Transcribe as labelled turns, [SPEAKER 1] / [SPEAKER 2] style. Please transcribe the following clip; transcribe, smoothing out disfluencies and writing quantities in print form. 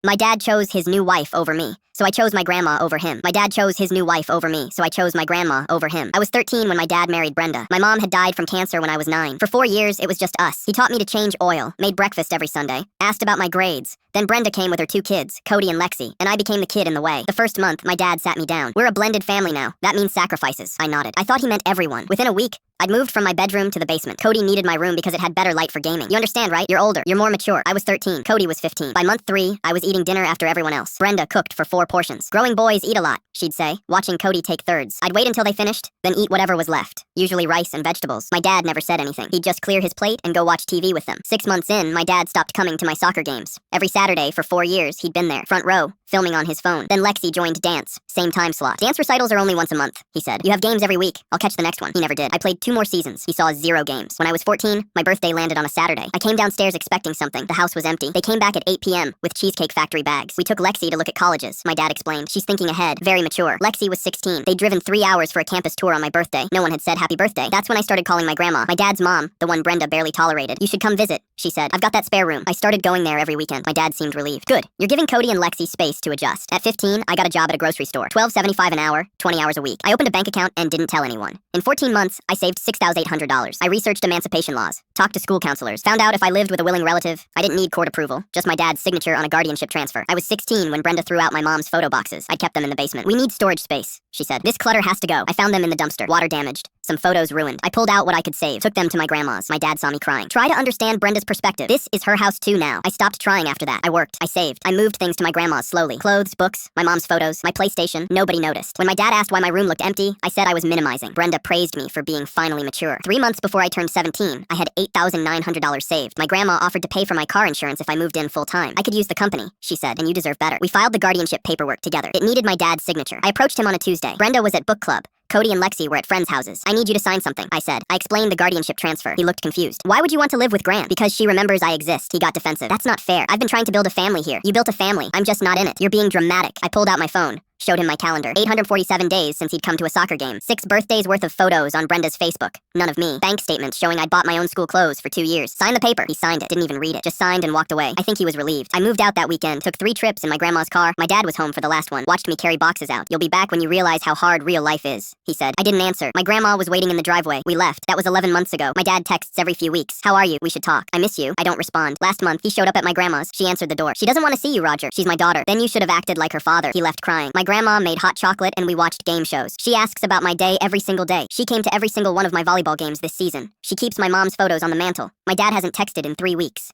[SPEAKER 1] My dad chose his new wife over me, so I chose my grandma over him. My dad chose his new wife over me, so I chose my grandma over him. I was 13 when my dad married Brenda. My mom had died from cancer when I was 9. For 4 years, it was just us. He taught me to change oil, made breakfast every Sunday, asked about my grades. Then Brenda came with her 2 kids, Cody and Lexi, and I became the kid in the way. The first month, my dad sat me down. We're a blended family now. That means sacrifices. I nodded. I thought he meant everyone. Within a week, I'd moved from my bedroom to the basement. Cody needed my room because it had better light for gaming. You understand, right? You're older. You're more mature. I was 13. Cody was 15. By month 3, I was eating dinner after everyone else. Brenda cooked for 4 portions. Growing boys eat a lot, she'd say, watching Cody take thirds. I'd wait until they finished, then eat whatever was left, usually rice and vegetables. My dad never said anything. He'd just clear his plate and go watch TV with them. 6 months in, my dad stopped coming to my soccer games. Every Saturday for 4 years, he'd been there, front row, filming on his phone. Then Lexi joined dance, same time slot. Dance recitals are only once a month, he said. You have games every week. I'll catch the next one. He never did. I played 2 more seasons. He saw 0 games. When I was 14, my birthday landed on a Saturday. I came downstairs expecting something. The house was empty. They came back at 8 p.m. with Cheesecake Factory bags. We took Lexi to look at colleges. My dad explained. She's thinking ahead, very mature. Lexi was 16. They'd driven 3 hours for a campus tour on my birthday. No one had said happy birthday. That's when I started calling my grandma, my dad's mom, the one Brenda barely tolerated. You should come visit, she said. I've got that spare room. I started going there every weekend. My dad seemed relieved. Good. You're giving Cody and Lexi space to adjust. At 15, I got a job at a grocery store. $12.75 an hour, 20 hours a week. I opened a bank account and didn't tell anyone. In 14 months, I saved $6,800. I researched emancipation laws, talked to school counselors, found out if I lived with a willing relative. I didn't need court approval, just my dad's signature on a guardianship transfer. I was 16 when Brenda threw out my mom's photo boxes. I'd kept them in the basement. We need storage space, she said. This clutter has to go. I found them in the dumpster, water damaged, some photos ruined. I pulled out what I could save, took them to my grandma's. My dad saw me crying. Try to understand Brenda's perspective. This is her house too now. I stopped trying after that. I worked. I saved. I moved things to my grandma's slowly. Clothes, books, my mom's photos, my PlayStation. Nobody noticed. When my dad asked why my room looked empty, I said I was minimizing. Brenda praised me for being finally mature. 3 months before I turned 17, I had $8,900 saved. My grandma offered to pay for my car insurance if I moved in full time. I could use the company, she said, and you deserve better. We filed the guardianship paperwork together. It needed my dad's signature. I approached him on a Tuesday. Brenda was at book club. Cody and Lexi were at friends' houses. I need you to sign something, I said. I explained the guardianship transfer. He looked confused. Why would you want to live with Gran? Because she remembers I exist. He got defensive. That's not fair. I've been trying to build a family here. You built a family. I'm just not in it. You're being dramatic. I pulled out my phone. Showed him my calendar. 847 days since he'd come to a soccer game. 6 birthdays worth of photos on Brenda's Facebook. None of me. Bank statements showing I'd bought my own school clothes for 2 years. Sign the paper. He signed it. Didn't even read it. Just signed and walked away. I think he was relieved. I moved out that weekend. Took 3 trips in my grandma's car. My dad was home for the last one. Watched me carry boxes out. You'll be back when you realize how hard real life is, he said. I didn't answer. My grandma was waiting in the driveway. We left. That was 11 months ago. My dad texts every few weeks. How are you? We should talk. I miss you. I don't respond. Last month, he showed up at my grandma's. She answered the door. She doesn't want to see you, Roger. She's my daughter. Then you should have acted like her father. He left crying. My grandma made hot chocolate and we watched game shows. She asks about my day every single day. She came to every single one of my volleyball games this season. She keeps my mom's photos on the mantle. My dad hasn't texted in 3 weeks.